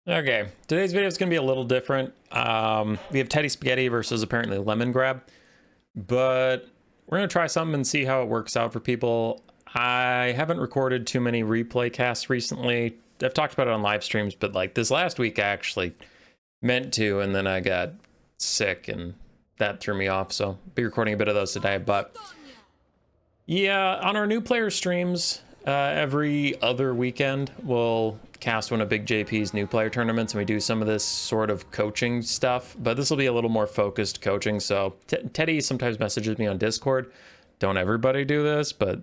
Okay, today's video is going to be a little different. We have Teddy Spaghetti versus apparently Lemon Grab, but we're going to try something and see how it works out for people. I haven't recorded too many replay casts recently. I've talked about it on live streams, but like this last week I actually meant to, and then I got sick and that threw me off, so I'll be recording a bit of those today. But yeah, on our new player streams, every other weekend we'll cast one of Big JP's new player tournaments, and we do some of this sort of coaching stuff, but this will be a little more focused coaching. So Teddy sometimes messages me on Discord. Don't everybody do this, but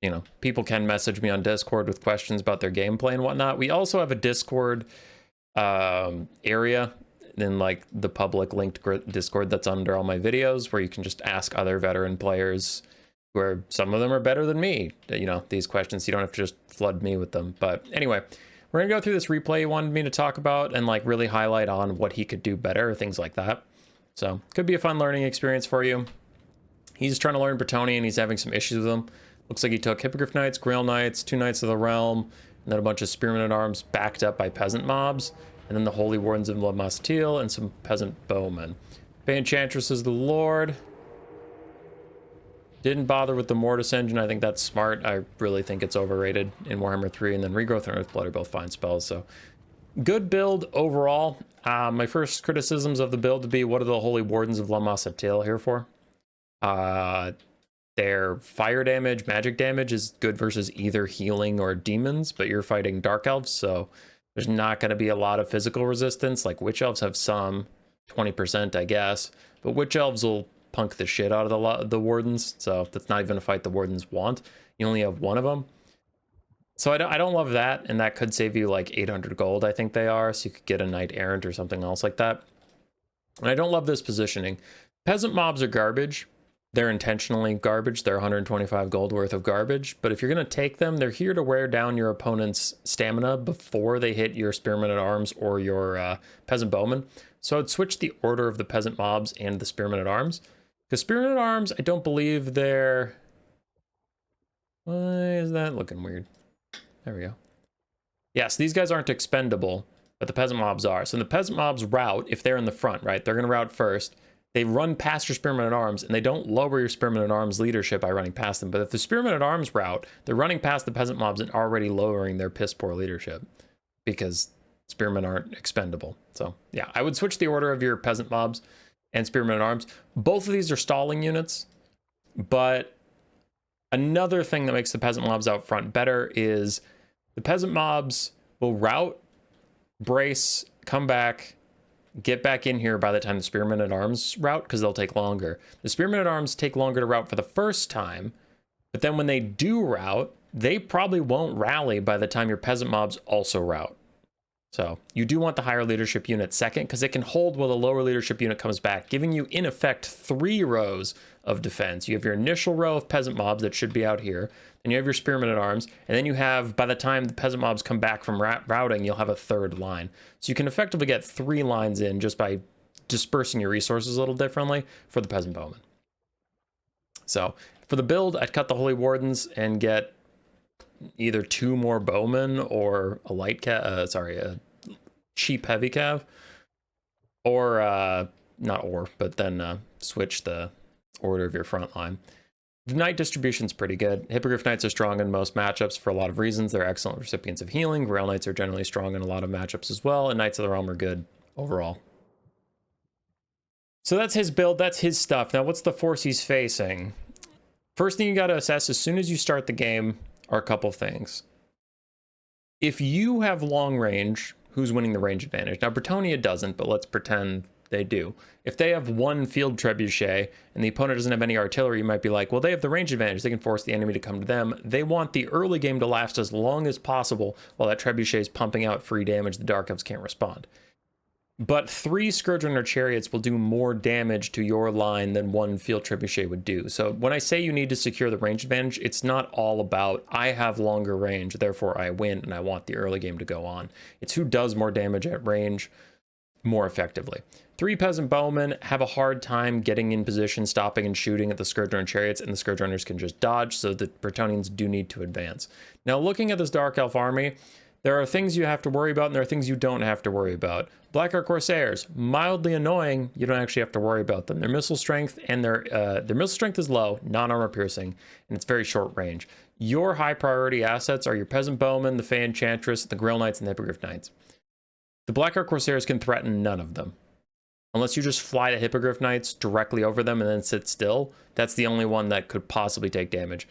you know, people can message me on Discord with questions about their gameplay and whatnot. We also have a Discord area in like the public linked Discord that's under all my videos, where you can just ask other veteran players, where some of them are better than me, you know, these questions. You don't have to just flood me with them. But anyway, we're gonna go through this replay you wanted me to talk about and like really highlight on what he could do better, things like that. So could be a fun learning experience for you. He's trying to learn Bretonnian. He's having some issues with them. Looks like he took Hippogriff Knights, Grail Knights, 2 Knights of the Realm, and then a bunch of Spearmen at Arms backed up by peasant mobs, and then the Holy Wardens of La Mastille and some peasant bowmen. Bay Enchantress is the Lord. Didn't bother with the Mortis engine. I think that's smart. I really think it's overrated in Warhammer 3, and then Regrowth and Earthblood are both fine spells, so good build overall. My first criticisms of the build would be, what are the Holy Wardens of La Mastille here for? Their fire damage, magic damage is good versus either healing or demons, but you're fighting Dark Elves, so there's not going to be a lot of physical resistance. Like Witch Elves have some, 20%, I guess, but Witch Elves will punk the shit out of the Wardens, so that's not even a fight the Wardens want. You only have one of them. So I don't love that, and that could save you like 800 gold, I think they are, so you could get a Knight Errant or something else like that. And I don't love this positioning. Peasant mobs are garbage. They're intentionally garbage. They're 125 gold worth of garbage. But if you're going to take them, they're here to wear down your opponent's stamina before they hit your Spearmen at Arms or your Peasant Bowman. So I'd switch the order of the Peasant Mobs and the Spearmen at Arms. Because Spearmen at Arms, I don't believe they're... Why is that looking weird? There we go. Yes, these guys aren't expendable, but the Peasant Mobs are. So the Peasant Mobs route, if they're in the front, right? They're going to route first. They run past your Spearmen at Arms, and they don't lower your Spearmen at Arms leadership by running past them. But if the Spearmen at Arms route, they're running past the Peasant Mobs and already lowering their piss poor leadership, because Spearmen aren't expendable. So yeah, I would switch the order of your Peasant Mobs and Spearmen at Arms. Both of these are stalling units, but another thing that makes the Peasant Mobs out front better is the Peasant Mobs will route, brace, come back, get back in here by the time the Spearmen at Arms route, because they'll take longer. The Spearmen at Arms take longer to route for the first time, but then when they do route, they probably won't rally by the time your Peasant Mobs also route. So you do want the higher leadership unit second, because it can hold while the lower leadership unit comes back, giving you in effect 3 rows of defense. You have your initial row of Peasant Mobs that should be out here, then you have your Spearmen at Arms, and then you have, by the time the Peasant Mobs come back from routing, you'll have a 3rd line. So you can effectively get 3 lines in just by dispersing your resources a little differently for the Peasant Bowman. So for the build, I'd cut the Holy Wardens and get either 2 more Bowmen or a a cheap heavy cav, or but then switch the order of your front line. The Knight distribution's pretty good. Hippogriff Knights are strong in most matchups for a lot of reasons. They're excellent recipients of healing. Grail Knights are generally strong in a lot of matchups as well, and Knights of the Realm are good overall. So that's his build, that's his stuff. Now what's the force he's facing? First thing you got to assess as soon as you start the game are a couple things. If you have long range, who's winning the range advantage? Now Bretonnia doesn't, but let's pretend they do. If they have 1 field trebuchet and the opponent doesn't have any artillery, you might be like, well, they have the range advantage. They can force the enemy to come to them. They want the early game to last as long as possible while that trebuchet is pumping out free damage. The Dark Elves can't respond. But 3 Scourge Runner Chariots will do more damage to your line than 1 Field Trebuchet would do. So when I say you need to secure the range advantage, it's not all about, I have longer range, therefore I win, and I want the early game to go on. It's who does more damage at range more effectively. 3 Peasant Bowmen have a hard time getting in position, stopping and shooting at the Scourge Runner Chariots, and the Scourge Runners can just dodge, so the Bretonnians do need to advance. Now, looking at this Dark Elf army, There are things you have to worry about, and there are things you don't have to worry about. Black Ark Corsairs, mildly annoying. You don't actually have to worry about them. Their missile strength and their missile strength is low, non-armor piercing, and it's very short range. Your high priority assets are your Peasant Bowmen, the Fey Enchantress, the Grail Knights, and the Hippogriff Knights. The Black Ark Corsairs can threaten none of them. Unless you just fly the Hippogriff Knights directly over them and then sit still, that's the only one that could possibly take damage.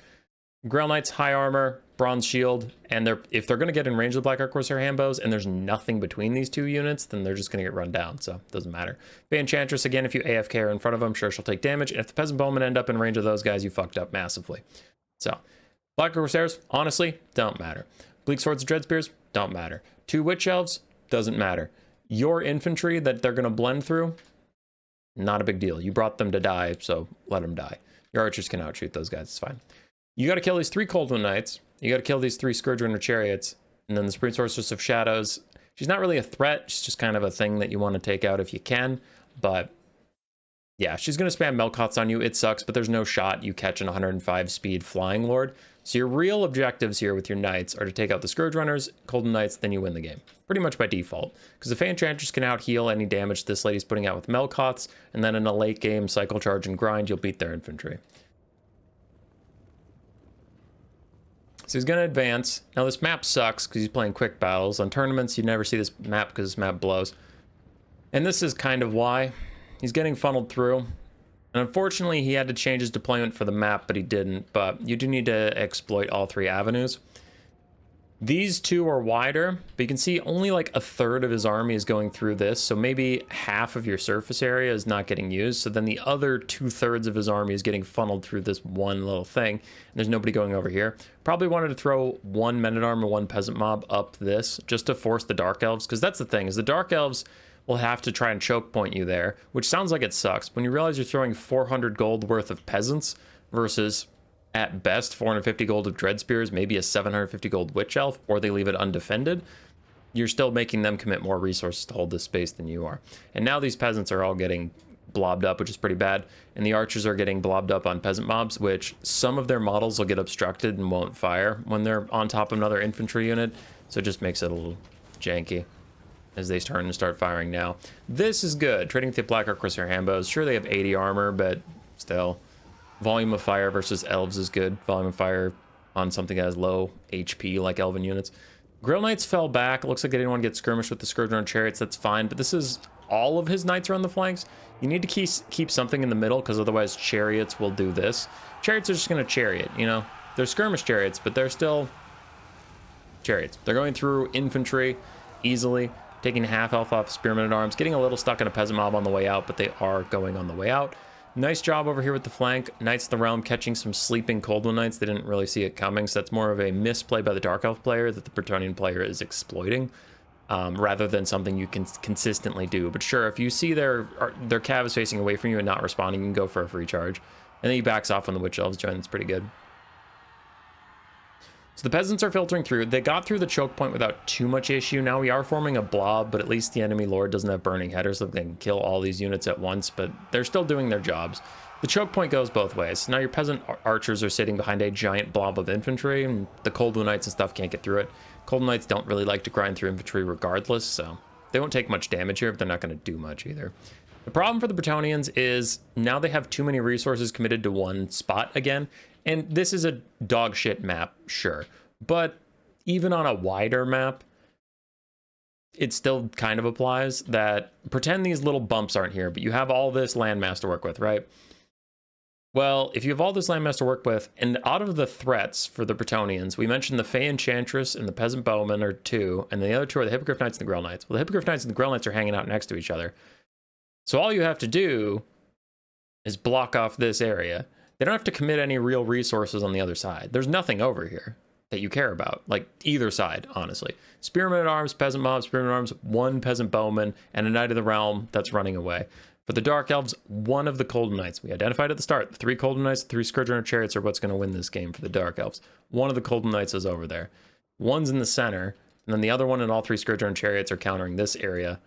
Grail Knights, high armor, bronze shield, and if they're going to get in range of the Black Ark Corsair handbows and there's nothing between these two units, then they're just going to get run down, so it doesn't matter. Fey Enchantress, again, if you AFK her in front of them, sure, she'll take damage, and if the Peasant Bowmen end up in range of those guys, you fucked up massively. So, Black Ark Corsairs, honestly, don't matter. Bleak Swords and Dread Spears, don't matter. 2 Witch Elves, doesn't matter. Your infantry that they're going to blend through, not a big deal. You brought them to die, so let them die. Your archers can outshoot those guys, it's fine. You got to kill these 3 Coldwind Knights. You got to kill these 3 Scourgerunner Chariots. And then the Supreme Sorceress of Shadows. She's not really a threat. She's just kind of a thing that you want to take out if you can. But yeah, she's going to spam Melkoths on you. It sucks, but there's no shot you catch an 105 speed Flying Lord. So your real objectives here with your Knights are to take out the Scourge Runners, Coldwind Knights, then you win the game. Pretty much by default. Because the Fey Enchantress can out-heal any damage this lady's putting out with Melkoths. And then in a late game cycle charge and grind, you'll beat their infantry. So he's going to advance. Now this map sucks because he's playing quick battles. On tournaments, you never see this map because this map blows. And this is kind of why. He's getting funneled through. And unfortunately, he had to change his deployment for the map, but he didn't. But you do need to exploit all 3 avenues. These 2 are wider, but you can see only like a third of his army is going through this. So maybe half of your surface area is not getting used. So then the other 2/3 of his army is getting funneled through this one little thing. And there's nobody going over here. Probably wanted to throw 1 Men-at-Arm and 1 Peasant Mob up this just to force the Dark Elves. Because that's the thing, is the Dark Elves will have to try and choke point you there, which sounds like it sucks. When you realize you're throwing 400 gold worth of peasants versus, at best, 450 gold of Dread Spears, maybe a 750 gold Witch Elf, or they leave it undefended, you're still making them commit more resources to hold this space than you are. And now these peasants are all getting blobbed up, which is pretty bad. And the archers are getting blobbed up on peasant mobs, which some of their models will get obstructed and won't fire when they're on top of another infantry unit. So it just makes it a little janky as they start firing now. This is good. Trading with the Black Ark Corsair handbows. Sure, they have 80 armor, but still. Volume of fire versus elves is good. Volume of fire on something that has low HP like elven units. Grail Knights fell back. It looks like they didn't want to get skirmished with the Scourgerunner Chariots. That's fine, but this is all of his Knights are on the flanks. You need to keep something in the middle, because otherwise Chariots will do this. Chariots are just going to chariot, you know? They're skirmish Chariots, but they're still Chariots. They're going through infantry easily, taking half health off Spearmen at Arms, getting a little stuck in a Peasant Mob on the way out, but they are going on the way out. Nice job over here with the flank. Knights of the Realm catching some sleeping Coldwind Knights. They didn't really see it coming, so that's more of a misplay by the Dark Elf player that the Bretonnian player is exploiting, rather than something you can consistently do. But sure, if you see their cav is facing away from you and not responding, you can go for a free charge. And then he backs off when the Witch Elves join. It's pretty good. So the peasants are filtering through. They got through the choke point without too much issue. Now we are forming a blob, but at least the enemy lord doesn't have burning headers, so they can kill all these units at once, but they're still doing their jobs. The choke point goes both ways. Now your peasant archers are sitting behind a giant blob of infantry, and the Coldwind Knights and stuff can't get through it. Coldwind Knights don't really like to grind through infantry regardless, so they won't take much damage here, but they're not going to do much either. The problem for the Bretonnians is now they have too many resources committed to one spot again. And this is a dog shit map, sure. But even on a wider map, it still kind of applies that pretend these little bumps aren't here, but you have all this landmass to work with, right? Well, if you have all this landmass to work with, and out of the threats for the Bretonnians, we mentioned the Fey Enchantress and the Peasant Bowmen are 2, and the other 2 are the Hippogriff Knights and the Grail Knights. Well, the Hippogriff Knights and the Grail Knights are hanging out next to each other. So all you have to do is block off this area. They don't have to commit any real resources on the other side. There's nothing over here that you care about, like either side, honestly. Spearmen at Arms, Peasant Mob, Spearmen at Arms, 1 Peasant Bowman, and a Knight of the Realm that's running away. For the Dark Elves, 1 of the Coldwind Knights. We identified at the start, the 3 Coldwind Knights, the 3 Scourgerunner Chariots are what's going to win this game for the Dark Elves. 1 of the Coldwind Knights is over there. 1's in the center, and then the other 1 and all 3 Scourgerunner Chariots are countering this area.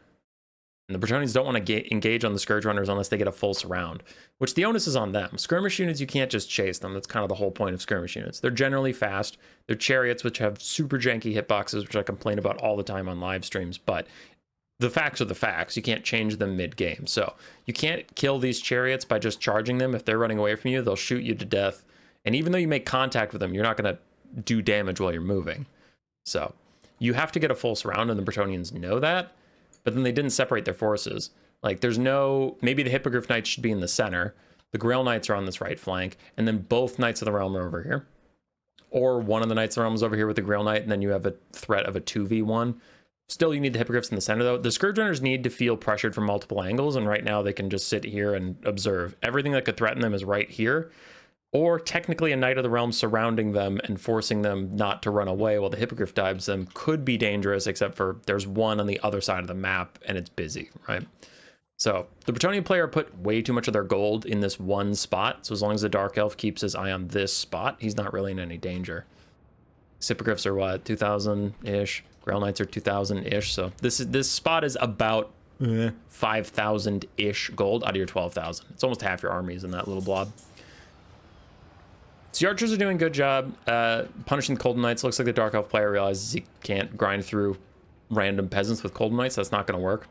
And the Bretonians don't want to engage on the Scourge Runners unless they get a full surround, which the onus is on them. Skirmish units, you can't just chase them. That's kind of the whole point of skirmish units. They're generally fast. They're chariots, which have super janky hitboxes, which I complain about all the time on live streams. But the facts are the facts. You can't change them mid-game. So you can't kill these chariots by just charging them. If they're running away from you, they'll shoot you to death. And even though you make contact with them, you're not going to do damage while you're moving. So you have to get a full surround, and the Bretonians know that. But then they didn't separate their forces. Like, there's no... Maybe the Hippogriff Knights should be in the center. The Grail Knights are on this right flank. And then both Knights of the Realm are over here. Or one of the Knights of the Realm is over here with the Grail Knight, and then you have a threat of a 2v1. Still, you need the Hippogriffs in the center, though. The Scourge Runners need to feel pressured from multiple angles, and right now they can just sit here and observe. Everything that could threaten them is right here. Or technically a Knight of the Realm surrounding them and forcing them not to run away while the Hippogriff dives them could be dangerous, except for there's one on the other side of the map and it's busy, right? So the Bretonnian player put way too much of their gold in this one spot. So as long as the Dark Elf keeps his eye on this spot, he's not really in any danger. Hippogriffs are what, 2,000-ish? Grail Knights are 2,000-ish. So this spot is about 5,000-ish gold out of your 12,000. It's almost half your armies in that little blob. So the archers are doing a good job punishing the Colden Knights. Looks like the Dark Elf player realizes he can't grind through random peasants with Colden Knights. That's not going to work.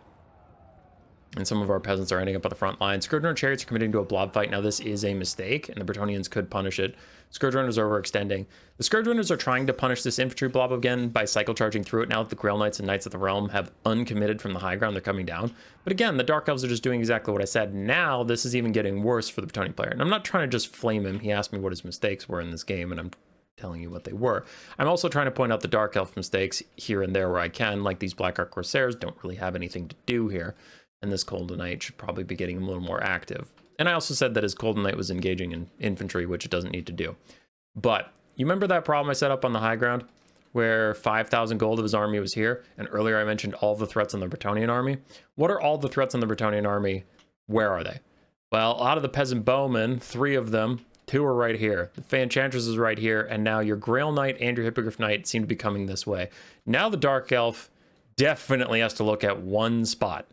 And some of our peasants are ending up on the front line. Scourge Runner chariots are committing to a blob fight. Now this is a mistake, and the Bretonians could punish it. Scourge Runners are overextending. The Scourge Runners are trying to punish this infantry blob again by cycle charging through it. Now that the Grail Knights and Knights of the Realm have uncommitted from the high ground, they're coming down. But again, the Dark Elves are just doing exactly what I said. Now this is even getting worse for the Bretonnian player. And I'm not trying to just flame him. He asked me what his mistakes were in this game, and I'm telling you what they were. I'm also trying to point out the Dark Elf mistakes here and there where I can, like these Black Ark Corsairs don't really have anything to do here. And this Colden Knight should probably be getting a little more active. And I also said that his Colden Knight was engaging in infantry, which it doesn't need to do. But you remember that problem I set up on the high ground where 5,000 gold of his army was here? And earlier I mentioned all the threats on the Bretonnian army. What are all the threats on the Bretonnian army? Where are they? Well, out of the peasant bowmen, 3 of them, 2 are right here. The Fey Enchantress is right here. And now your Grail Knight and your Hippogriff Knight seem to be coming this way. Now the Dark Elf definitely has to look at one spot.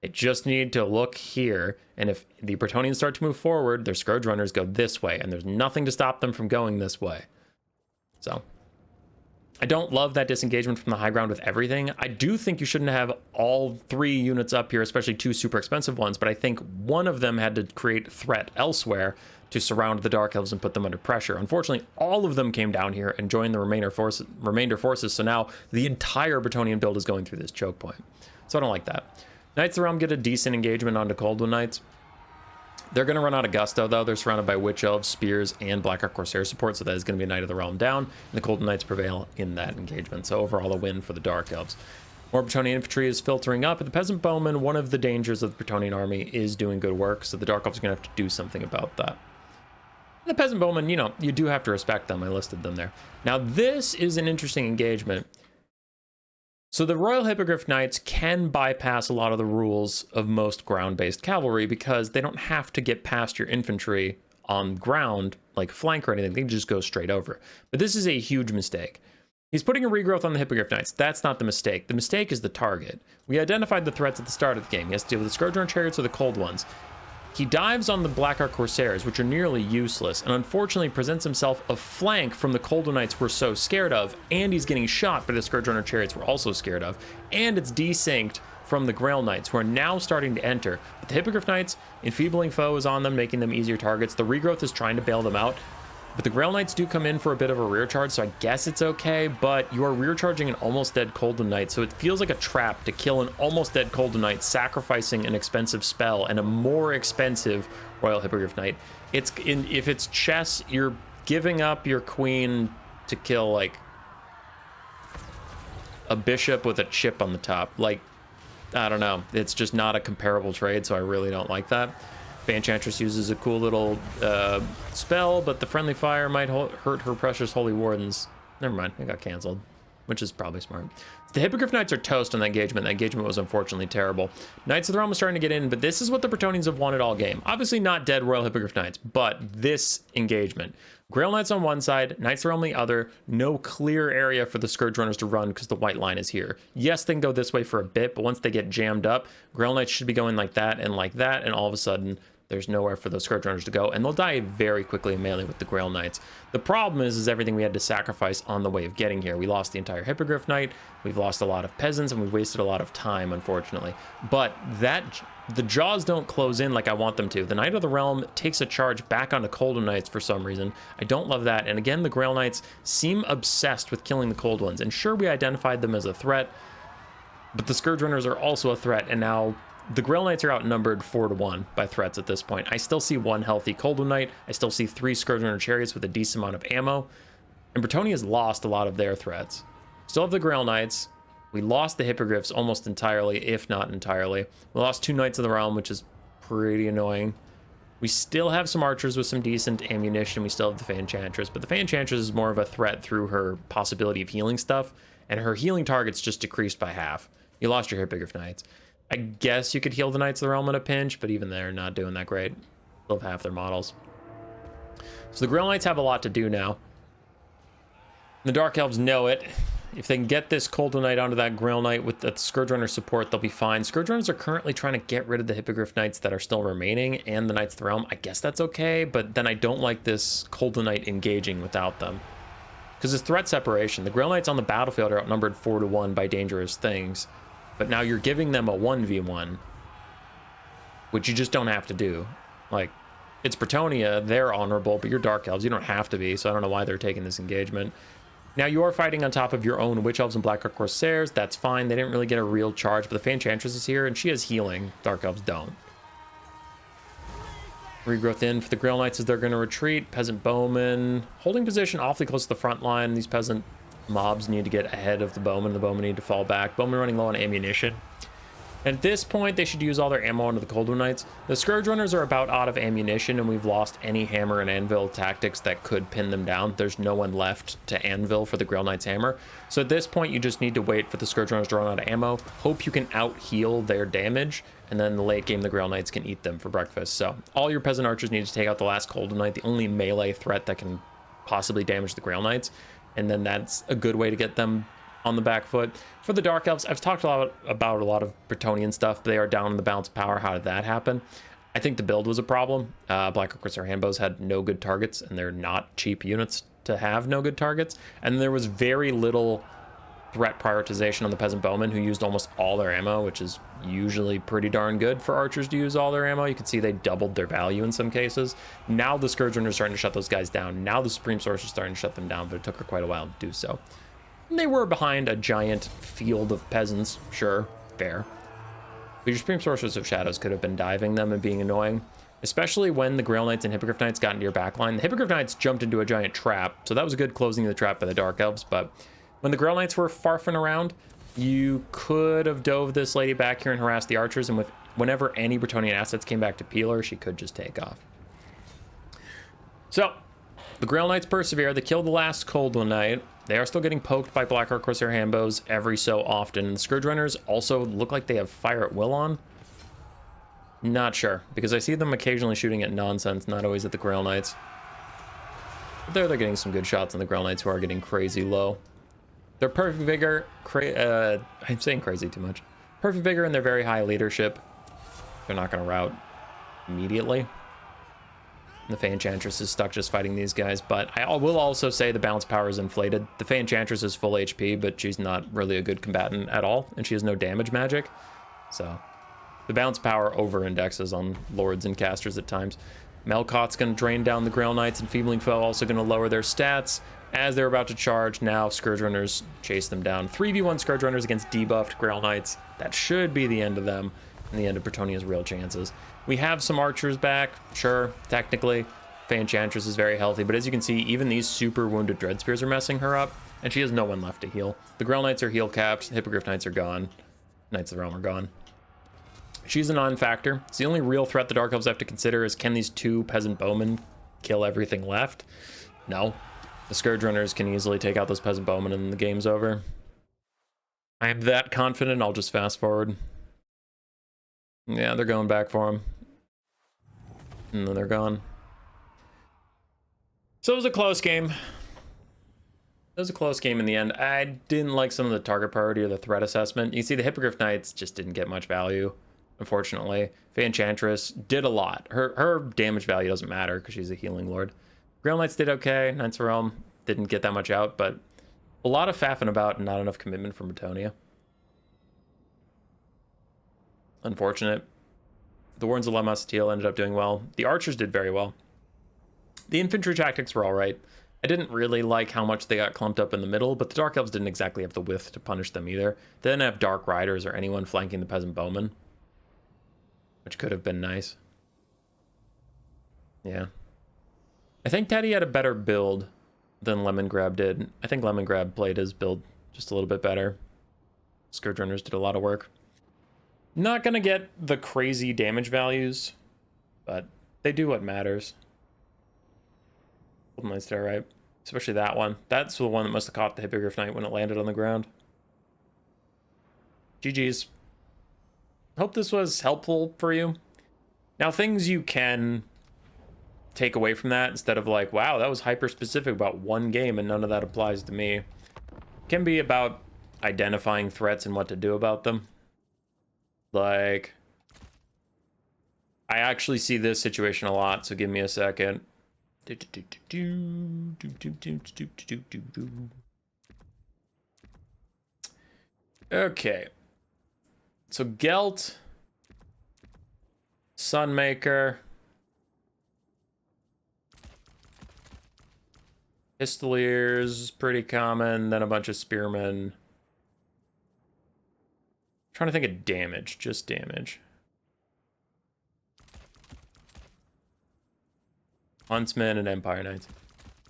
They just need to look here, and if the Bretonians start to move forward, their Scourge Runners go this way, and there's nothing to stop them from going this way. So, I don't love that disengagement from the high ground with everything. I do think you shouldn't have all 3 units up here, especially 2 super expensive ones, but I think one of them had to create threat elsewhere to surround the Dark Elves and put them under pressure. Unfortunately, all of them came down here and joined the remainder forces, so now the entire Bretonnian build is going through this choke point. So I don't like that. Knights of the Realm get a decent engagement onto Coldwood Knights. They're going to run out of gusto, though. They're surrounded by Witch Elves, Spears, and Black Ark Corsair support, so that is going to be a Knight of the Realm down, and the Coldwood Knights prevail in that engagement. So overall, a win for the Dark Elves. More Bretonnian infantry is filtering up, but the Peasant Bowmen, one of the dangers of the Bretonnian army, is doing good work, so the Dark Elves are going to have to do something about that. The Peasant Bowmen, you know, you do have to respect them. I listed them there. Now, this is an interesting engagement. So the Royal Hippogriff Knights can bypass a lot of the rules of most ground-based cavalry because they don't have to get past your infantry on ground, like flank or anything. They can just go straight over. But this is a huge mistake. He's putting a regrowth on the Hippogriff Knights. That's not the mistake. The mistake is the target. We identified the threats at the start of the game. He has to deal with the Scourge Runner Chariots or the Cold Ones. He dives on the Black Ark Corsairs, which are nearly useless, and unfortunately presents himself a flank from the Cold Knights we're so scared of, and he's getting shot by the Scourge Runner Chariots we're also scared of, and it's desynced from the Grail Knights, who are now starting to enter. But the Hippogriff Knights, enfeebling foe is on them, making them easier targets. The regrowth is trying to bail them out, but the Grail Knights do come in for a bit of a rear charge, so I guess it's okay, but you are rear charging an almost dead Cold Knight, so it feels like a trap to kill an almost dead Cold Knight, sacrificing an expensive spell and a more expensive Royal Hippogriff Knight. If it's chess, you're giving up your queen to kill like a bishop with a chip on the top. Like, I don't know. It's just not a comparable trade, so I really don't like that. Fey Enchantress uses a cool little spell, but the friendly fire might hurt her precious Holy Wardens. Never mind, it got canceled. which is probably smart. The Hippogriff Knights are toast on that engagement. That engagement was unfortunately terrible. Knights of the Realm was starting to get in, but this is what the Bretonnians have wanted all game. Obviously not dead Royal Hippogriff Knights, but this engagement. Grail Knights on one side, Knights of the Realm on the other. No clear area for the Scourge Runners to run because the white line is here. Yes, they can go this way for a bit, but once they get jammed up, Grail Knights should be going like that, and all of a sudden, there's nowhere for those Scourge Runners to go, and they'll die very quickly in melee with the Grail Knights. The problem is everything we had to sacrifice on the way of getting here. We lost the entire Hippogriff Knight, we've lost a lot of peasants, and we've wasted a lot of time, unfortunately. But the jaws don't close in like I want them to. The Knight of the Realm takes a charge back onto Cold Knights for some reason. I don't love that, and again, the Grail Knights seem obsessed with killing the Cold Ones, and sure, we identified them as a threat, but the Scourge Runners are also a threat, and now the Grail Knights are outnumbered 4-1 by threats at this point. I still see one healthy Cold Knight. I still see 3 Scourge Runner chariots with a decent amount of ammo. And Bretonnia has lost a lot of their threats. Still have the Grail Knights. We lost the Hippogriffs almost entirely, if not entirely. We lost 2 Knights of the Realm, which is pretty annoying. We still have some archers with some decent ammunition. We still have the Fan Enchantress, but the Fan Enchantress is more of a threat through her possibility of healing stuff, and her healing target's just decreased by half. You lost your Hippogriff Knights. I guess you could heal the Knights of the Realm in a pinch, but even they're not doing that great. Still have half their models. So the Grail Knights have a lot to do now. The Dark Elves know it. If they can get this Cold Knight onto that Grail Knight with the Scourge Runner support, they'll be fine. Scourge Runners are currently trying to get rid of the Hippogriff Knights that are still remaining and the Knights of the Realm. I guess that's okay, but then I don't like this Cold Knight engaging without them. Because it's threat separation. The Grail Knights on the battlefield are outnumbered 4-1 by dangerous things. But now you're giving them a 1v1, which you just don't have to do. Like, it's Bretonnia, they're honorable, but you're Dark Elves, you don't have to be, so I don't know why they're taking this engagement. Now you are fighting on top of your own Witch Elves and Blackheart Corsairs, that's fine, they didn't really get a real charge, but the Fan Enchantress is here, and she has healing, Dark Elves don't. Regrowth in for the Grail Knights as they're going to retreat. Peasant Bowmen holding position awfully close to the front line. These peasant mobs need to get ahead of the Bowmen. The Bowmen need to fall back. Bowmen running low on ammunition. At this point, they should use all their ammo onto the Cold Knights. The Scourge Runners are about out of ammunition, and we've lost any hammer and anvil tactics that could pin them down. There's no one left to anvil for the Grail Knight's hammer. So at this point, you just need to wait for the Scourge Runners to run out of ammo. Hope you can out-heal their damage, and then in the late game, the Grail Knights can eat them for breakfast. So all your peasant archers need to take out the last Cold Knight, the only melee threat that can possibly damage the Grail Knights. And then that's a good way to get them on the back foot. For the Dark Elves, I've talked about a lot of Bretonnian stuff. They are down in the balance of power. How did that happen? I think the build was a problem. Blackheart Corsair handbows had no good targets, and they're not cheap units to have no good targets. And there was very little threat prioritization on the Peasant Bowmen, who used almost all their ammo, which is usually pretty darn good for archers to use all their ammo. You can see they doubled their value in some cases. Now the Scourge Runners are starting to shut those guys down. Now the Supreme Sorceress is starting to shut them down, but it took her quite a while to do so. And they were behind a giant field of peasants, sure, fair. But your Supreme Sorceress of Shadows could have been diving them and being annoying, especially when the Grail Knights and Hippogriff Knights got into your backline. The Hippogriff Knights jumped into a giant trap, so that was a good closing of the trap by the Dark Elves, but when the Grail Knights were farfing around, you could have dove this lady back here and harassed the archers, and whenever any Bretonnian assets came back to peel her, she could just take off. So, the Grail Knights persevere. They kill the last Cold Knight. They are still getting poked by Blackheart Corsair handbows every so often. And the Scourge Runners also look like they have fire at will on. Not sure, because I see them occasionally shooting at nonsense, not always at the Grail Knights. But they're getting some good shots on the Grail Knights, who are getting crazy low. Their Perfect Vigor, I'm saying crazy too much. Perfect Vigor and their very high leadership, they're not going to rout immediately. The Fan Enchantress is stuck just fighting these guys, but I will also say the balance power is inflated. The Fan Enchantress is full HP, but she's not really a good combatant at all, and she has no damage magic. So the balance power over-indexes on lords and casters at times. Melkot's going to drain down the Grail Knights, and Feebling Foe also going to lower their stats. As they're about to charge, now Scourge Runners chase them down. 3v1 Scourge Runners against debuffed Grail Knights. That should be the end of them, and the end of Bretonnia's real chances. We have some archers back, sure, technically. Fan Enchantress is very healthy, but as you can see, even these super wounded Dread Spears are messing her up, and she has no one left to heal. The Grail Knights are heal capped, Hippogriff Knights are gone, Knights of the Realm are gone. She's a non-factor. So the only real threat the Dark Elves have to consider is, can these 2 Peasant Bowmen kill everything left? No. The Scourge Runners can easily take out those Peasant Bowmen and the game's over. I am that confident, I'll just fast forward. Yeah, they're going back for him. And then they're gone. So it was a close game. It was a close game in the end. I didn't like some of the target priority or the threat assessment. You see, the Hippogriff Knights just didn't get much value, unfortunately. Fey Enchantress did a lot. Her damage value doesn't matter because she's a healing lord. Grail Knights did okay. Knights of Realm didn't get that much out, but a lot of faffing about and not enough commitment from Bretonia. Unfortunate. The Wardens of La Musatiel ended up doing well. The archers did very well. The infantry tactics were all right. I didn't really like how much they got clumped up in the middle, but the Dark Elves didn't exactly have the width to punish them either. They didn't have Dark Riders or anyone flanking the Peasant Bowmen, which could have been nice. Yeah. I think Teddy had a better build than Lemongrab did. I think Lemongrab played his build just a little bit better. Scourge Runners did a lot of work. Not gonna get the crazy damage values, but they do what matters. Nice there, right? Especially that one. That's the one that must have caught the Hippogriff Knight when it landed on the ground. GG's. Hope this was helpful for you. Now, things you can take away from that instead of like, wow, that was hyper specific about one game and none of that applies to me, can be about identifying threats and what to do about them. Like, I actually see this situation a lot, so give me a second. Okay. So Gelt, Sunmaker, Pistoliers, pretty common, then a bunch of Spearmen. Trying to think of damage, just damage. Huntsmen and Empire Knights.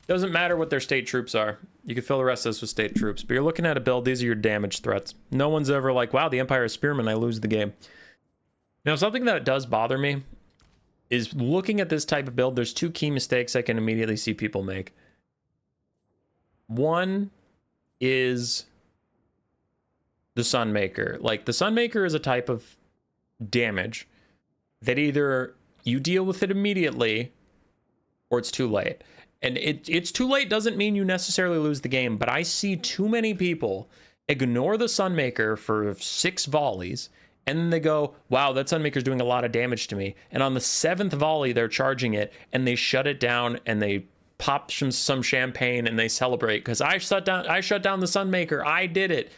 Doesn't matter what their state troops are. You can fill the rest of this with state troops, but you're looking at a build, these are your damage threats. No one's ever like, wow, the Empire is Spearmen, I lose the game. Now, something that does bother me is looking at this type of build, there's two key mistakes I can immediately see people make. One is the Sunmaker. Like, the Sunmaker is a type of damage that either you deal with it immediately or it's too late. And it's too late doesn't mean you necessarily lose the game, but I see too many people ignore the Sunmaker for 6 volleys, and then they go, wow, that Sunmaker's doing a lot of damage to me. And on the 7th volley, they're charging it, and they shut it down, and they pop some champagne, and they celebrate, because I shut down the Sunmaker, I did it.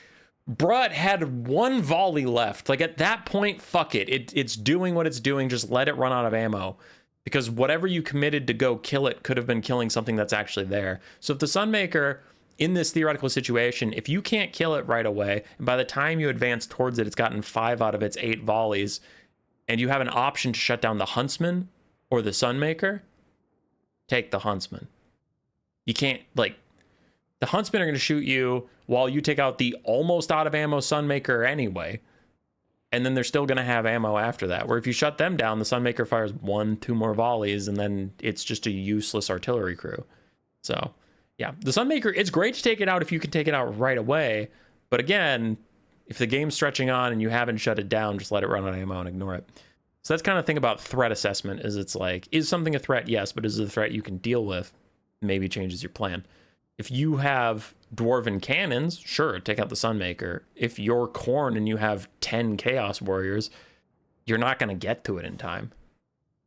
Bruh, it had 1 volley left. Like, at that point, fuck it. It's doing what it's doing, just let it run out of ammo. Because whatever you committed to go kill it could have been killing something that's actually there. So if the Sunmaker, in this theoretical situation, if you can't kill it right away, and by the time you advance towards it, it's gotten 5 out of its 8 volleys, and you have an option to shut down the Huntsman or the Sunmaker, take the Huntsman. You can't, like, the Huntsmen are going to shoot you while you take out the almost out of ammo Sunmaker anyway. And then they're still going to have ammo after that. Where if you shut them down, the Sunmaker fires 1-2 more volleys, and then it's just a useless artillery crew. So, yeah. The Sunmaker, it's great to take it out if you can take it out right away. But again, if the game's stretching on and you haven't shut it down, just let it run out of ammo and ignore it. So that's kind of thing about threat assessment, is it's like, is something a threat? Yes, but is it a threat you can deal with? Maybe changes your plan. If you have dwarven cannons, sure, take out the Sunmaker. If you're Khorne and you have 10 Chaos Warriors, you're not going to get to it in time.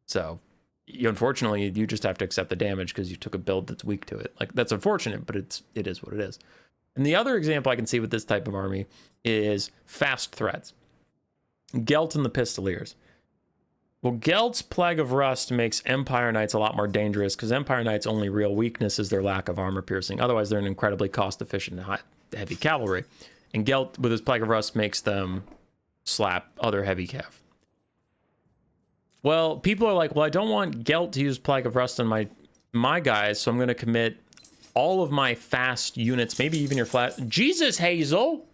So, unfortunately, you just have to accept the damage because you took a build that's weak to it. Like, that's unfortunate, but it is what it is. And the other example I can see with this type of army is fast threats. Gelt and the Pistoliers. Well, Gelt's Plague of Rust makes Empire Knights a lot more dangerous because Empire Knights' only real weakness is their lack of armor piercing. Otherwise, they're an incredibly cost-efficient heavy cavalry. And Gelt, with his Plague of Rust, makes them slap other heavy cav. Well, people are like, well, I don't want Gelt to use Plague of Rust on my guys, so I'm going to commit all of my fast units, maybe even your flat... Jesus, Hazel!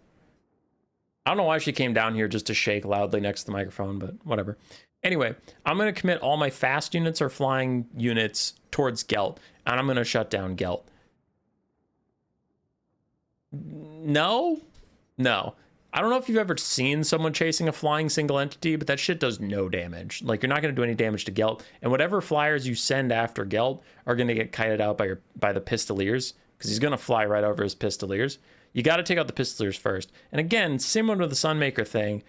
I don't know why she came down here just to shake loudly next to the microphone, but whatever. Anyway, I'm going to commit all my fast units or flying units towards Gelt, and I'm going to shut down Gelt. No. I don't know if you've ever seen someone chasing a flying single entity, but that shit does no damage. Like, you're not going to do any damage to Gelt, and whatever flyers you send after Gelt are going to get kited out by the Pistoliers, because he's going to fly right over his Pistoliers. You got to take out the Pistoliers first. And again, similar to the Sunmaker thing,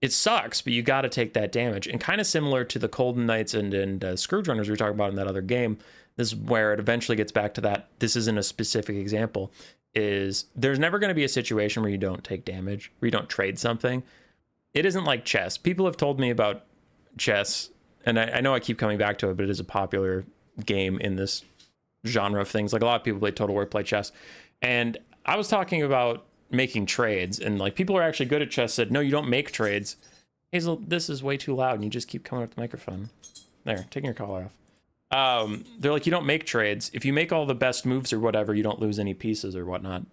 it sucks, but you got to take that damage. And kind of similar to the Colden Knights and Scourge Runners we were talking about in that other game, this is where it eventually gets back to that. This isn't a specific example. Is there's never going to be a situation where you don't take damage, where you don't trade something. It isn't like chess. People have told me about chess, and I know I keep coming back to it, but it is a popular game in this genre of things. Like, a lot of people play Total War, play chess. And I was talking about making trades, and like, people who are actually good at chess said, no, you don't make trades. Hazel, this is way too loud, and you just keep coming up the microphone. There, taking your collar off. They're like, you don't make trades. If you make all the best moves or whatever, you don't lose any pieces or whatnot.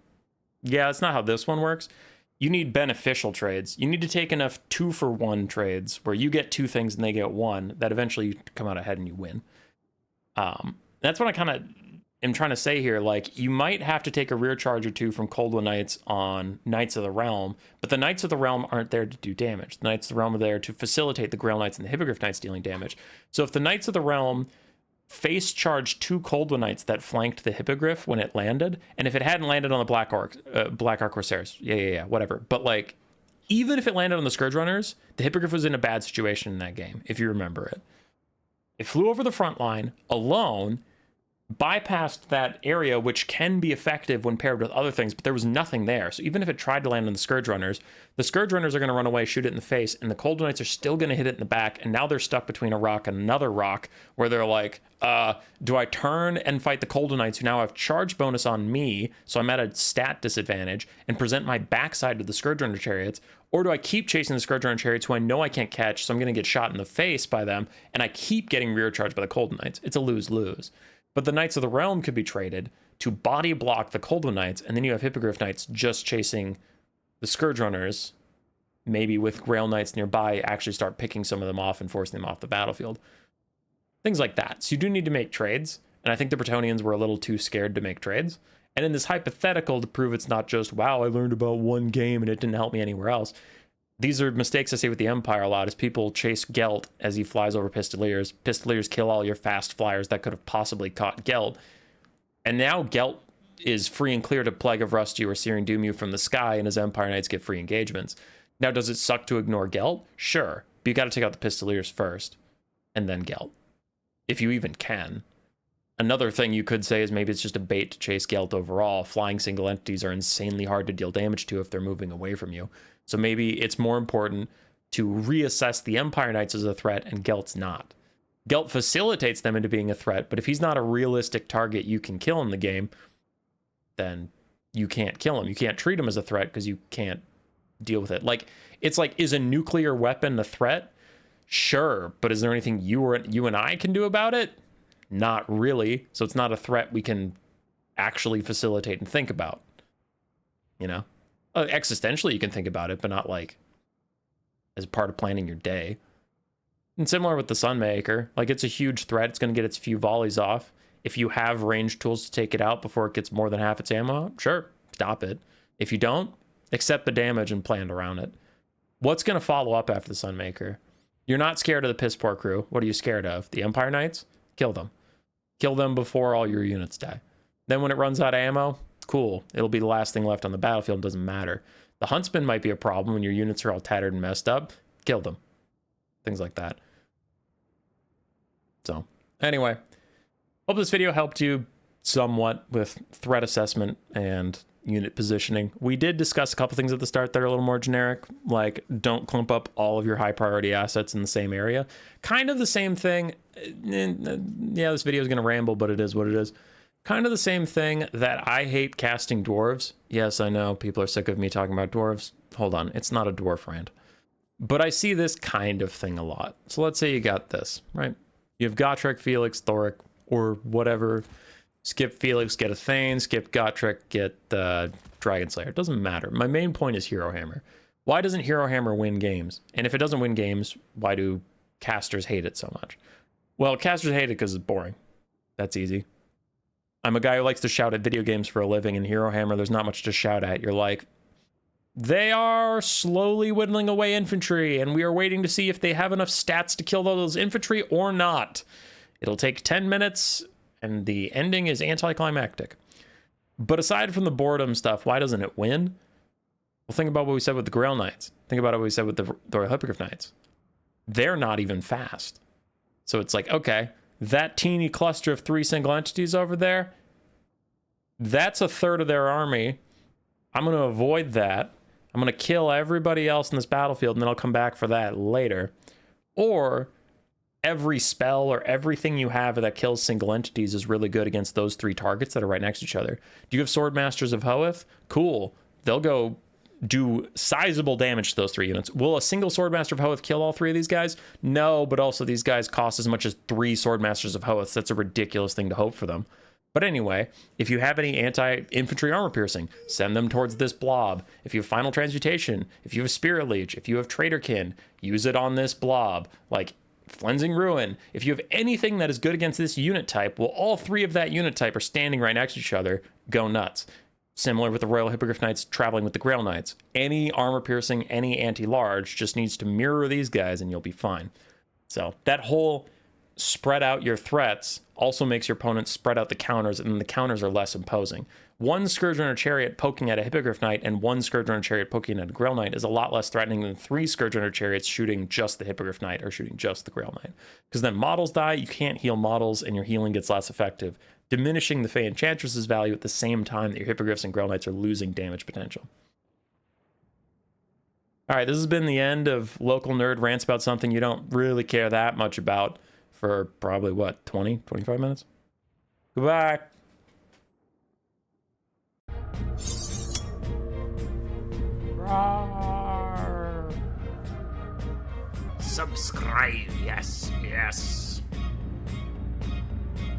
Yeah, that's not how this one works. You need beneficial trades. You need to take enough 2-for-1 trades where you get 2 things and they get 1, that eventually you come out ahead and you win. That's what I kind of am trying to say here. Like, you might have to take a rear charge or 2 from Coldwood Knights on Knights of the Realm, but the Knights of the Realm aren't there to do damage. The Knights of the Realm are there to facilitate the Grail Knights and the Hippogriff Knights dealing damage. So if the Knights of the Realm face charged 2 Coldwood Knights that flanked the Hippogriff when it landed, and if it hadn't landed on the Black Ark Corsairs, whatever. But like, even if it landed on the Scourge Runners, the Hippogriff was in a bad situation in that game, if you remember it. It flew over the front line alone, bypassed that area, which can be effective when paired with other things, but there was nothing there. So even if it tried to land on the Scourge Runners are going to run away, shoot it in the face, and the Cold Knights are still going to hit it in the back, and now they're stuck between a rock and another rock, where they're like, do I turn and fight the Cold Knights, who now have charge bonus on me, so I'm at a stat disadvantage, and present my backside to the Scourge Runner chariots, or do I keep chasing the Scourge Runner chariots, who I know I can't catch, so I'm going to get shot in the face by them, and I keep getting rear charged by the Cold Knights? It's a lose-lose. But the Knights of the Realm could be traded to body block the Coldwood Knights, and then you have Hippogriff Knights just chasing the Scourge Runners, maybe with Grail Knights nearby, actually start picking some of them off and forcing them off the battlefield. Things like that. So you do need to make trades, and I think the Bretonnians were a little too scared to make trades. And in this hypothetical, to prove it's not just, wow, I learned about one game and it didn't help me anywhere else, these are mistakes I see with the Empire a lot, is people chase Gelt as he flies over Pistoliers. Pistoliers kill all your fast flyers that could have possibly caught Gelt. And now Gelt is free and clear to Plague of Rust you or Searing Doom you from the sky, and his Empire Knights get free engagements. Now, does it suck to ignore Gelt? Sure. But you got to take out the Pistoliers first, and then Gelt, if you even can. Another thing you could say is maybe it's just a bait to chase Gelt overall. Flying single entities are insanely hard to deal damage to if they're moving away from you. So maybe it's more important to reassess the Empire Knights as a threat, and Gelt's not. Gelt facilitates them into being a threat, but if he's not a realistic target you can kill in the game, then you can't kill him. You can't treat him as a threat because you can't deal with it. Like, it's like, is a nuclear weapon a threat? Sure, but is there anything you and I can do about it? Not really. So it's not a threat we can actually facilitate and think about, you know? Existentially, you can think about it, but not like as part of planning your day. And similar with the Sunmaker, like, it's a huge threat. It's going to get its few volleys off. If you have ranged tools to take it out before it gets more than half its ammo, sure, stop it. If you don't, accept the damage and plan around it. What's going to follow up after the Sunmaker? You're not scared of the piss poor crew. What are you scared of? The Empire Knights? Kill them. Kill them before all your units die. Then when it runs out of ammo, cool. It'll be the last thing left on the battlefield. It doesn't matter. The Huntsman might be a problem when your units are all tattered and messed up. Kill them. Things like that. So, anyway. Hope this video helped you somewhat with threat assessment and unit positioning. We did discuss a couple things at the start that are a little more generic, like don't clump up all of your high priority assets in the same area. Kind of the same thing. Yeah, this video is going to ramble, but it is what it is. Kind of the same thing that I hate casting dwarves. Yes, I know people are sick of me talking about dwarves. Hold on, it's not a dwarf rant. But I see this kind of thing a lot. So let's say you got this, right? You have Gotrek, Felix, Thoric, or whatever. Skip Felix, get a Thane. Skip Gotrek, get Dragon Slayer. It doesn't matter. My main point is Herohammer. Why doesn't Herohammer win games? And if it doesn't win games, why do casters hate it so much? Well, casters hate it because it's boring. That's easy. I'm a guy who likes to shout at video games for a living. In Herohammer, there's not much to shout at. You're like, They are slowly whittling away infantry, and we are waiting to see if they have enough stats to kill those infantry or not. It'll take 10 minutes, and the ending is anticlimactic. But aside from the boredom stuff, why doesn't it win? Well, think about what we said with the Grail Knights. Think about what we said with the Royal Hippogriff Knights. They're not even fast. So it's like, okay, that teeny cluster of 3 single entities over there, that's a third of their army. I'm going to avoid that. I'm going to kill everybody else in this battlefield, and then I'll come back for that later. Or every spell or everything you have that kills single entities is really good against those 3 targets that are right next to each other. Do you have Swordmasters of Hoeth? Cool. They'll go do sizable damage to those 3 units. Will a single Swordmaster of Hoeth kill all 3 of these guys? No, but also these guys cost as much as 3 Swordmasters of Hoeth. That's a ridiculous thing to hope for them. But anyway, if you have any anti-infantry armor piercing, send them towards this blob. If you have Final Transmutation, if you have Spirit Leech, if you have Traitorkin, use it on this blob. Like Flensing Ruin. If you have anything that is good against this unit type, well, all 3 of that unit type are standing right next to each other. Go nuts. Similar with the Royal Hippogriff Knights traveling with the Grail Knights. Any armor piercing, any anti-large just needs to mirror these guys and you'll be fine. So that whole spread out your threats also makes your opponent spread out the counters, and the counters are less imposing. 1 Scourge Runner Chariot poking at a Hippogriff Knight and 1 Scourge Runner Chariot poking at a Grail Knight is a lot less threatening than 3 Scourge Runner Chariots shooting just the Hippogriff Knight or shooting just the Grail Knight. Because then models die, you can't heal models, and your healing gets less effective, diminishing the Fey Enchantress's value at the same time that your Hippogriffs and Grail Knights are losing damage potential. All right, this has been the end of Local Nerd Rants about something you don't really care that much about for probably, what, 20, 25 minutes? Goodbye. Roar. Subscribe, yes, yes.